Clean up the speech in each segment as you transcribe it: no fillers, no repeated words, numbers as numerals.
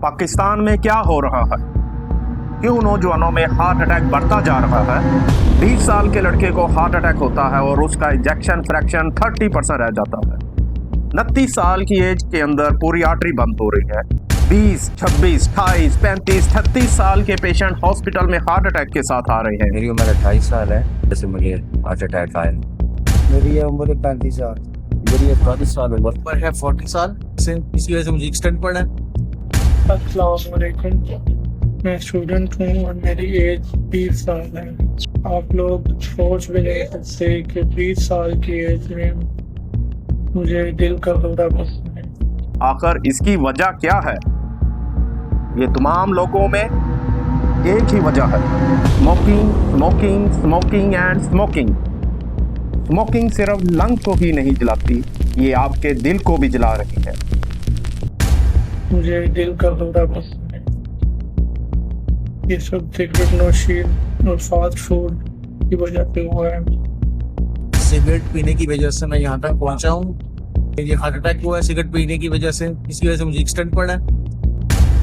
पाकिस्तान में क्या हो रहा है? क्यों नौजवानों में हार्ट अटैक बढ़ता जा रहा है? 20 साल के लड़के को हार्ट अटैक होता है और उसका इजेक्शन फ्रैक्शन 30% रह जाता है। 29 साल की एज के अंदर पूरी आर्टरी बंद हो रही है। 20, 26, 28, 35, 36 साल के पेशेंट हॉस्पिटल में हार्ट अटैक के साथ आ रहे हैं। मेरी उम्र 28 साल है जैसे मुझे हार्ट अटैक आया। मेरी उम्र 35 साल। मेरी 40 साल उम्र है, 40 साल से इसी वजह से मुझे एक्सटेंड पड़ा है। अस्सलाम वालेकुम, मैं स्टूडेंट हूँ और मेरी एज 20 साल है। आप लोग सोच भी नहीं सकते कि 20 साल की एज में मुझे दिल का दौरा पड़ता है। आखिर इसकी वजह क्या है? ये तमाम लोगों में एक ही वजह है, smoking, smoking, smoking and smoking. Smoking सिर्फ लंग को ही नहीं जलाती, ये आपके दिल को भी जला रही है। मुझे दिल का दौरा पड़ता है। ये सब सिगरेट नोशी और फास्ट फूड की वजह से हुआ है। सिगरेट पीने की वजह से मैं यहाँ तक पहुँचा हूँ। मुझे हार्ट अटैक हुआ है सिगरेट पीने की वजह से, इसकी वजह से मुझे एक्सटेंड पड़ा है।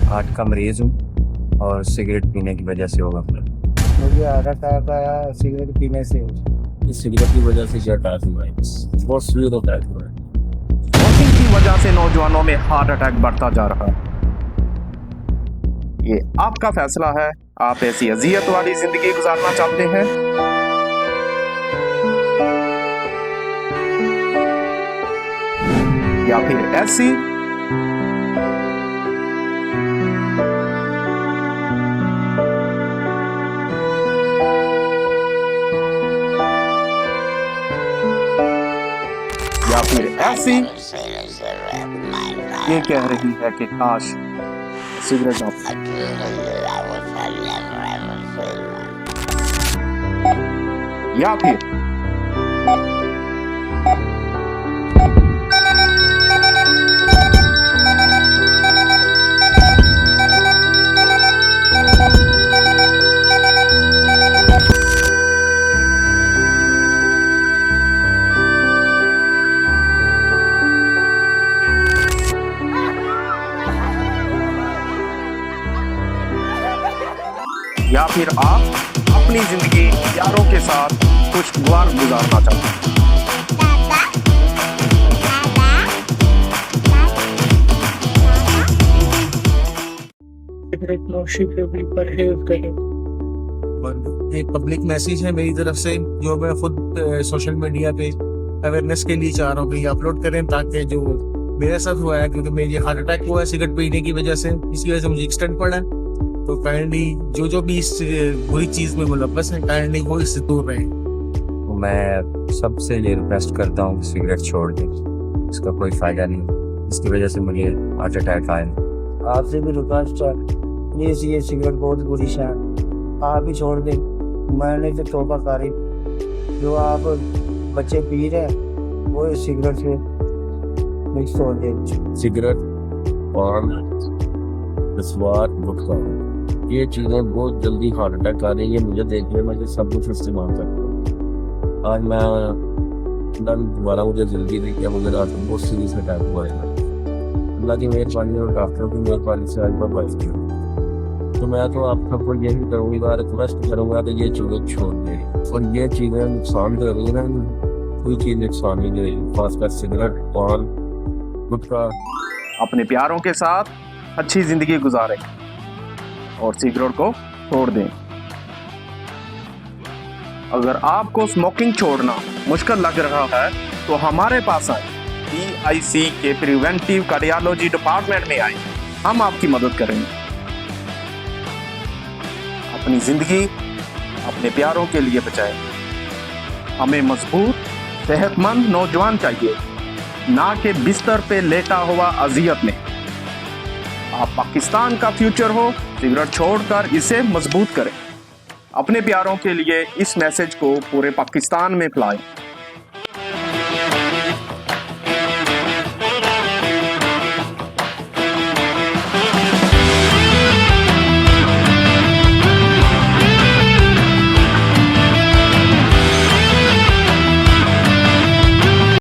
हार्ट का मरीज हूँ और सिगरेट पीने की वजह से होगा। मुझे हार्ट अटैक आया सिगरेट पीने से। सिगरेट की वजह से अटैक हुआ है, बहुत सीवियर अटैक हुआ है। स्मोकिंग की वजह से नौजवानों में हार्ट अटैक बढ़ता जा रहा है। ये आपका फैसला है, आप ऐसी अजियत वाली जिंदगी गुजारना चाहते हैं या फिर ऐसी या फिर ऐसी ये कह रही है कि काश सिगरेट ना या फिर या फिर आप अपनी जिंदगी यारों के साथ खुशगवार गुजारना चाहते हैं। सिगरेट नोशी से भी परहेज करें। एक पब्लिक मैसेज है मेरी तरफ से, जो मैं खुद सोशल मीडिया पे अवेयरनेस के लिए चाह रहा हूँ कि अपलोड करें, ताकि जो मेरे साथ हुआ है, क्योंकि मेरी हार्ट अटैक हुआ है सिगरेट पीने की वजह से, इसकी वजह से मुझे एक्सटेंड पड़ा है। तो काइंडली जो भी इस बुरी चीज में मुलव्वस है, काइंडली वो इससे दूर रहे। मैं सबसे ये रिक्वेस्ट करता हूँ कि सिगरेट छोड़ दें, इसका कोई फायदा नहीं, इसकी वजह से मुझे हार्ट अटैक आया। आपसे भी रिक्वेस्ट है, प्लीज ये सिगरेट बहुत बुरी है, आप भी छोड़ दें। मैंने तो तौबा करी, जो आप बच्चे पी रहे हैं वो इस सिगरेट से नहीं छोड़ दें। सिगरेट, पान, मिसवाक, गुटखा, ये चीज़ें बहुत जल्दी हार्ट अटैक आ रही है। मुझे देखने में कि सब कुछ इस्तेमाल करता हूँ। आज मैं दोबारा मुझे जल्दी नहीं किया, मुझे रात में बहुत सीरियस अटैक हुआ है। अल्लाह की मेहरबानी और डॉक्टरों की मेहरबानी से आज मैं बच गया। तो मैं तो आप सबको यही करूँगा, रिक्वेस्ट करूँगा कि ये चीज़ें छोड़ दें। और ये चीज़ें नुकसान दे रही हैं, कोई चीज़ नुकसान नहीं दे रही, खासकर सिगरेट, पान, गुटखा। अपने प्यारों के साथ अच्छी जिंदगी गुजारें और सिगरेट को छोड़ दें। अगर आपको स्मोकिंग छोड़ना मुश्किल लग रहा है तो हमारे पास आए, EIC के प्रिवेंटिव कार्डियोलॉजी डिपार्टमेंट में आए, हम आपकी मदद करेंगे। अपनी जिंदगी अपने प्यारों के लिए बचाएं। हमें मजबूत सेहतमंद नौजवान चाहिए, ना कि बिस्तर पे लेटा हुआ अजियत में। आप पाकिस्तान का फ्यूचर हो, सिगरेट छोड़कर इसे मजबूत करें। अपने प्यारों के लिए इस मैसेज को पूरे पाकिस्तान में फैलाएं।